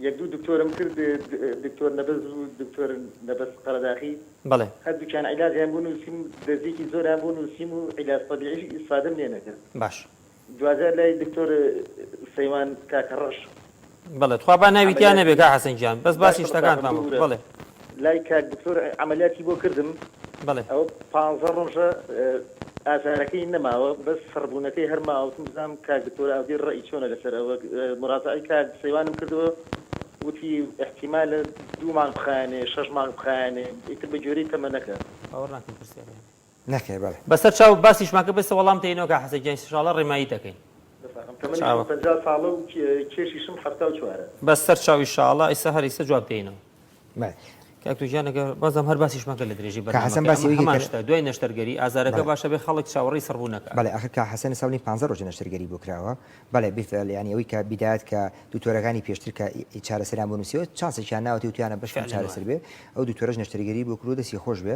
یەک دوو دکتۆرم کرد دکتۆر نەبەز و دکتۆر نەبەز قەرەداخی بەڵێ هەردووکیان عیلاجیان بوون و سیم دەستێکی زۆریان بوون و سیم و عیلاج طەبیعی ئیسفادەم لێ نەکرد باش دوازار لای دکتۆر سەیوان کاکەڕەش بەڵێ تخوا با ناویتیان نەبێ کا حەسەن جان بەس باسی شتەکان بەڵێ لای کاک دکتۆر عملیاتی بۆ کردم بەڵێ ئەو 15 ڕۆژە ئازارەکەی نەماوە بەس سەربوونەکەی هەرماوەتم بزانم کاک دکتۆر ئاودی ڕێی چۆنە لەسەر ئەوە مڕازعی کاک سەیوانم کردەوە وتی احتیمال 2 مانگ بخایانێ 6 مانگ بخایانێ ئیتر بە جۆرەی تەمەنەکە ئەوە ڕاکەم پرسیارە نەکەی بەڵێ بەسەر چاو باسیشماکە بێسە وەڵام تێنەوە کا حەسەن جان ئینشاڵڵا ڕێمایی دەکەین تەمەنی 50 ساڵە و کێشیشم 74 بەسەر چاوی ئینشاڵڵا ئیسا هەر ئیسا جواب دێنەوە کاکتۆجانەکە بازم هەر باسیشمەکە لە درێژی بەرنامەکە دوای نەشتەرگەری ئازارەکە باشە بێ خەڵک چاوەڕی سەربوونەکە بەڵێ ئاخر کا حەسەن ساڵی 15 ڕۆژ نەشتەرگەری بۆ کراوە بەڵێ بیفعل ینی ئەوەی کە بیدایەت کە دوکتۆرەکانی پێشتر کە چارەسەریان بۆ نووسیەوە چانسێکیان ناوەتی وتیانە بەش چارەسەر بێ ئەو دوکتۆرەش نەشتەرگەری بۆ کرۆ دەستی خۆش بێ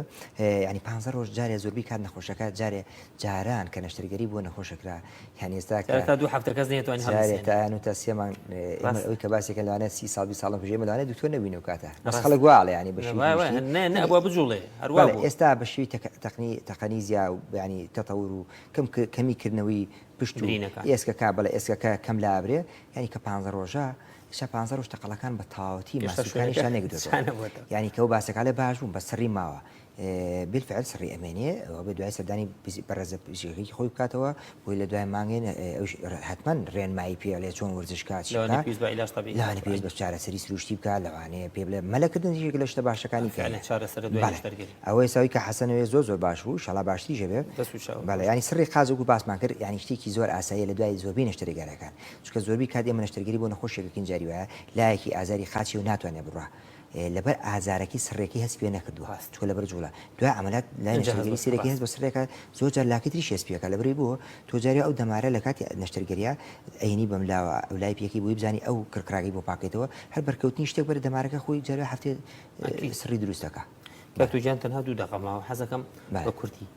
ینی 15 ڕۆژ جارێ زۆربی کات نەخۆشەکە جارێ جاران کە نەشتەرگەری بۆ نەخۆشەکرا یعنی ئێستا تا دوو هەفتە کەس نێتوانێت هەڵێت تا سێمان ئەوەی کە باسێکە لەوانێت 30 ساڵ 20 ساڵ پێش لەوانێت دکتۆر نبینەوە کاتە بەس خەڵک واڵێ ینی بەشی نەبووە بجوڵێ هەروە ئێستا بە شێوی تەقنیزیا و ینی تەتەور و کەمیکردنەوەی پشت و ئێسکەکە بەڵێ ئێسکەکە کەم لابرێ ینی کە 15 ڕۆژە 15 ڕۆژ تەقەڵەکان بە تاوەتی ماسوولەکانیشان نەگرێتەوە ینی کە ئەو باسەکە لە باش بوون بە سڕی ماوە بالفعل سڕی ئەمێنێ ئەوە بە دوای سەردانی بەڕێزە پزیشکی خۆی بکاتەوە بۆی لە دوای مانگێن حتمما ڕێنمایی پێ لێ چۆن وەرزشکات لەوانێ پێویست بە چارەسەری سروشتی بکات لەوانەیە پێ بڵێ مەلەکردنێک لە شتە باشەکانی ئەوەی ساوی کە حەسەنەوەی زۆر باش بوو شەڵا باشتری ژەبێ بەڵێ ینی سڕی قازێک و باسمان کرد ینی شتێکی زۆر ئاساییە لە دوای زۆربەی نەشتەرگەرەکان چونکە زۆربی کات ئێمە نەشتەرگەری بۆ نەخۆشیێکین جاری وایە لایەکی ئازاری خاچی و ناتوانێت بڕوا لەبەر ئازارەکەی سڕێکی هەست پێ نەکردووە چکە لەبەر جوڵە دوای عملات لای نەشتەرگەری سێرەکی هەست بە سڕێکە زۆر جار لاکەتری شێسپیەکە لەبەری بووە تۆ جارێ ئەو دەمارە لە کاتی نەشتەرگەریە ئەینی بەملاوە ئەو لای پێکی بۆی بزانی ئەو کڕکراگەی بۆ پاکێتەوە هەر بەرکەوتنی شتێک بەرە دەمارەکە خۆی جارێ هەفتێ سڕی دروستەکە کاکتۆجان تەنها 2 دقەماوە حەزەکەم بە کورتی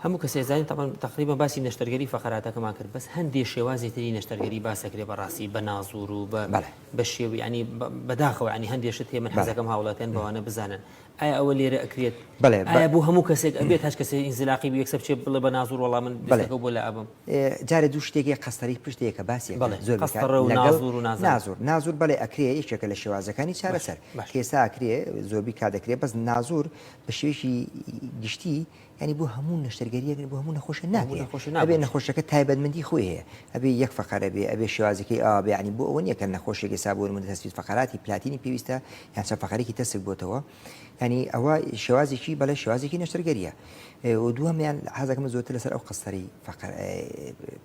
هەموو کەسێ زانین تقریبا باسی نەشتەرگەری فەقەراتەکەمان کرد بەس هەندێک شێوازی تری نەشتەرگەری باسەکرێ بەڕاستی بە نازور و بە شێوی ینی بەداخەوە ینی هەندێشت هێ من حەزەکەم هاوڵاتیان بەوانە بزانن ئایا ئەوە لێرە ئەکرێت ئایا بۆ هەموو کەسێک ئەبێت هەچ کەسێ ئینزلاقی بێ یەکسەر بچێ بڵێ بە نازور وەڵام من بێتەکە بۆ لە ئەبم جارە دوو شتێکی قەستەری پشتەیەکە باسی زۆر نازور بەڵێ ئەکرێ یەکێکە لە شێوازەکانی چارەسەر کێسا ئەکرێ زۆربی کادەکرێت بەس نازور بە شێوەیەکی گشتی ینی بۆ هەموو نەشتەرگەریەک بۆ هەموو نەخۆشە ناکرێت ئەبێ نەخۆشەکە تایبەتمەندی خۆی هەیە ئەبێ یەک فەقەرە بێ ئەبێ شێوازەکەی ئابێ ینی بۆ ئەوە نیە کە نەخۆشێکی سابوو من تەسبیت فەقەراتی پلاتینی پێویستە یان چەند فەقەرێکی تەسک بۆتەوە ینی ئەوە شێوازێکی بەڵێ شێوازێکی نەشتەرگەریە و دووەمیان حەزەکەم زۆرتر لەسەر ئەو قەستەری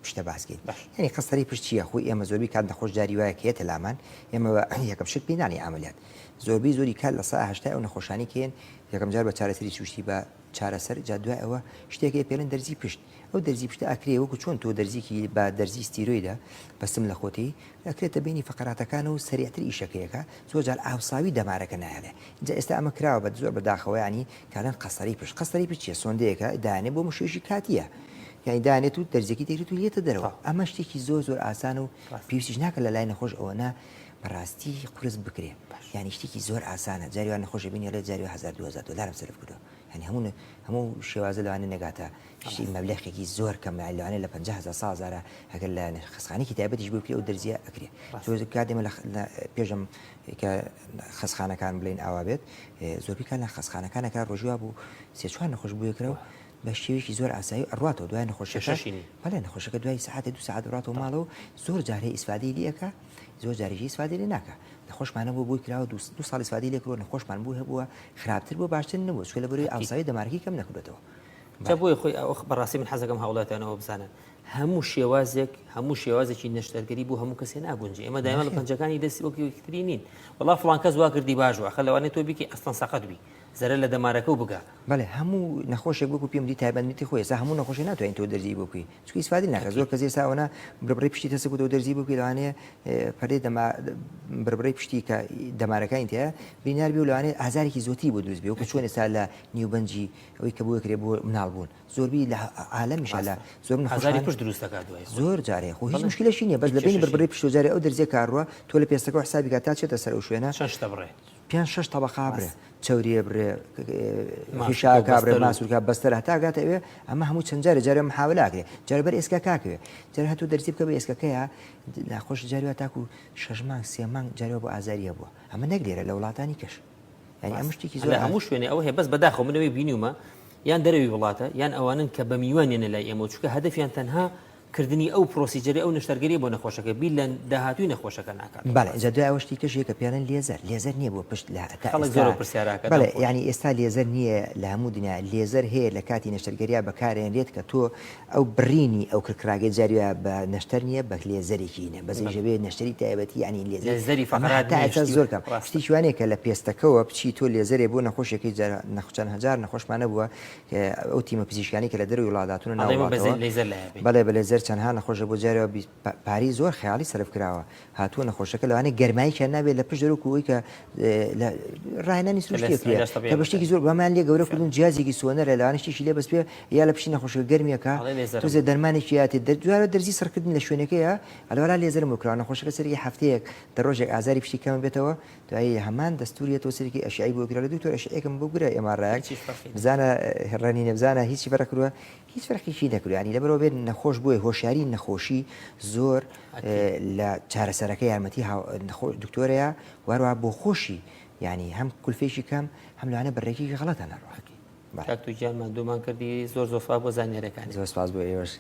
پشتە باسکەین ینی قەستەری پشت چییە خۆی ئێمە زۆربی کات نەخۆش جاری وایە کێتە لامان ئێمە یەکەم شت پێنانی ئەعملیات زۆربەی زۆری کات لە ساعت 80 ئەو نەخۆشانی کێن یەکەم جار بە چارەسەری سوشتی بە چارەسەر جا دوای ئەوە شتێکی پێڵێن دەرزی پشت ئەو دەرزی پشتە ئەکرێ وەکو چۆن تۆ دەرزیکی بە دەرزی ستیرۆیدا بەسم لە خۆتی ئەکرێتە بینی فەقەراتەکان و سەریعتر ئیشەکەیەکە زۆر جار ئاوساوی دەمارەکە نایڵێ جا ئێستا ئەمە کراوە بە زۆر بەداخەوە ینی کاران قەستەری پشت چیە سۆندەیەەکە دانێ بۆ مشێژی کاتیە یعنی دانێت و دەرزێکی تێکرێت و لێتە دەرەوە ئەمە شتێکی زۆر ئاسان و پێویستیش ناکە لە لای نەخۆش ئەوەنە بەڕاستی قورس بکرێ ینی شتێکی زۆر ئاسانە جاریوان نەخۆشە بینی لە جاری 1200 دلارم سەرف کردەوە ینی هەموو شێوازە لەوانە نێگاتە شتی مەبلەغێکی زۆر کەم لەوانێ لە 50,000 ئەگەر لە خەسخانێکی تایبەتیش بۆ بکرێ و دەرزیە ئەکرێ کاتێمە پێشم کە خەسخانەکان بڵین ئاوا بێت زۆربی کار لە خەسخانەکانەکە ڕۆژوە بوو سێ-چوار نەخۆش بوویەکرەوە بە شێوەیەکی زۆر ئاسایی ئەڕاتەوە دوای نەخۆشەکە بەڵێ نەخۆشەکە دوای ساعت 2 ساعت ڕاتەوە ماڵەوە زۆر جارێ ئیسفادەی لەکە زۆر جاریژی ئیسفادەی لێ ناکە نەخۆشمانە بۆ بووی کراوە 2 ساڵ ئیسفادەی لێکرۆ نەخۆشمان بوو هەبووە خراپتر بۆ باشتر نەبوو چکە لە بەروی ئاسایی دەمارکی کەم نەکردێتەوە جا بۆی خۆی ئەو بەڕاستی من حەزەکەم هاوڵاتیانەوە بزانن هەموو شێوازێکی نەشتەرگەری بوو هەموو کەسێ ناگونجێ ئێمە دایما لە پەنجەکانی دەستی وەکی یەکتری نین وەڵا فڵان کەس وا کردی باش وە خە لەوانێت تۆ بیکەی ئەستان سەقەت بی زەرە لە دەمارەکە و بگا بەڵێ هەموو نەخۆشێک بۆکو پێم دی تایبەتی خۆی ئێستا هەموو نەخۆشی ناتوانین تۆ دەرزی بکوی چکە ئیسفادی ناکە زۆر کەس ئێستاوەنە بربڕی پشتی تەسک و تۆ دەرزی بکوی لەوانەیە پەرێ بربڕی پشتی کە دەمارەکانی تەیە بینار بی و لەوانەیە ئازارێکی زۆتی بۆ دروست بێ وەکو چۆن ئێستا لە نیوبەنجی ئەوەی کە بۆ کرێ بۆ مناڵ بوون زۆربی لە عالەمیش لە زۆر هەزاری پشت دروست دەکات دوای زۆر جارێ خۆ هیچ مشکلەشی نییە بەس لە بین بربڕی پشت و جارێ ئەو دەرزیە کاڕوە تۆ لە پێستەکە حسابی کات تا چێتە سەر ئەو شوێنە 5-6 تەبەقا بڕێ چەوریە بڕێ هیشاکە بڕێ ماسوورکە بەستەر هەتا گاتە ئەوێ ئەمە هەموو چەند جارە محاولاکرێ جارە بەر ئێسکا کاکەوێ جارە هەتوو دەرزی بکە بە ئێسکەکەیە ناخۆش جاریوە تاکو 6 مانگ 3 مانگ جاریوە بۆ ئازاریە بووە ئەمە نەگرێرە لە وڵاتانی کەش ینی ئەم شتێکی زۆر هەموو شوێنێ ئەوە هەیە بەس بەداخەوە منەوەی بینیومە یان دەرەوی وڵاتە یان ئەوانن کە بە میوانێنە لای ئێمە چکە هەدەفیان تەنها کردنی ئەو پرۆسیجەری ئەو نەشتەرگەری بۆ نەخۆشەکە بیل لە داهاتووی نەخۆشەکە ناکات بەڵێ جا دوای ئەوە شتی کەش کە پێیان لێزەر نییە بۆ پشت لە بەڵێ ینی ئێستا لێزەر نییە لە هەموو دنیا لێزەر هەیە لە کاتی نەشتەرگەریە بەکارێنرێت کە تۆ ئەو بڕینی ئەو کرکراگەی جاریە بە نەشتەر نییە بە لێزەرێکی نە بەزیژەبێ نەشتەری تایبەتی ینی لێزەری فەقەرات زۆر کەم شتی شوانێک کە لە پێستەکەەوە بچی تۆ لێزەرێ بۆ نەخۆشێکی نەخچەند هەجار نەخۆشمانە بووە ئەو تیمە پزیشکانی کە لە دەروی وڵاتاتونە ناوڵاتەوە بەڵێ بە لێزەر چەندها نەخۆشە بۆ جارەوە پاری زۆر خیاڵی سەرف کراوە هاتووە نەخۆشەکە لەوانەیە گەرماییکە نابێت لە پشت دەروکەوەی کە ڕاهێنانی سروشتێکە کە بەشتێکی زۆر بەمان لێ گەورە کردون جیازێکی سۆنەرە لەوانشتێکی لێ بەس پێ یا لە پشتی نەخۆشەکە گەرمیەکە توزێ دەرمانێکی یاتی دوارە دەرزی سەرکردن لە شوێنەکەیە ئەلوارا لێزەرم وکراوە نەخۆشەکە سەرەکی هەفتەیەک ڕۆژێک ئازاری پشتی کەم بێتەوە دوایی هەمان دەستوریەوە سەرکی ئەشعی بۆ گرە لە دوکتۆر ئەشعەکەم بۆ گرە ئێماڕایەک بزانە هێڕانی نەبزانە هیچی بەرە کردووە هیچ فەرقێکی نەکردو ینی لەبەرەوە بێت نەخۆش بووە هۆشیاری نەخۆشی زۆر لە چارەسەرەکە یارمەتی دکتۆرەیە واروها بۆ خۆشی ینی هەم کولفێکی کەم هەم لەوانە بەڕێکی غەڵەتە نەڕواکی کاکتوجیانمان دوومان کردی زۆر سوپاس بۆ زانیاریەکانی زۆر سپاس بۆ ئێوەش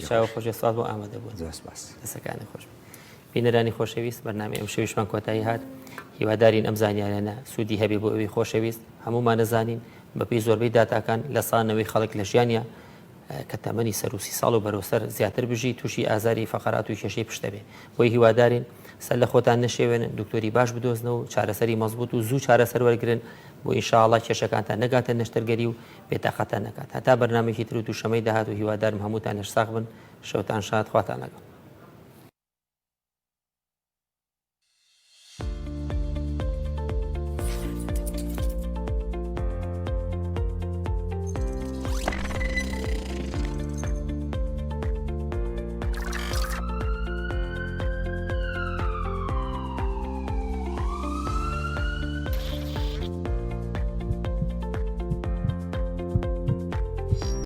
چاو خۆش سپاس بۆ ئامادە بوون زۆر سپاس دەسەکانی خۆش بینەرانی خۆشەویست بەرنامەی ئەم شەویشمان کۆتایی هات هیوادارین ئەم زانیاریانە سوودی هەبێ بۆ ئەوی خۆشەویست هەمومان نەزانین بەپێی زۆربەی داتاکان لە سانەوەی خەڵک لە ژیانە کە تەمەنی سەر و 30 ساڵ و بەرەوسەر زیاتر بژی تووشی ئازاری فەقەرات و کێشەی پشتە بێ بۆی هیوادارین سەر لە خۆتان نەشێوێنن دکتۆری باش بدۆزنەوە و چارەسەری مەزبوط و زوو چارەسەر وەرگرن بۆ ئینشاءڵڵا کێشەکانتان نەگاتە نەشتەرگەری و بێتاقەتان نەکات هەتا بەرنامێکی تر و دووشەمەی داهات و هیوادارم هەمووتان لەش ساغ بن شەوتان شاد خواتان لەگەڵ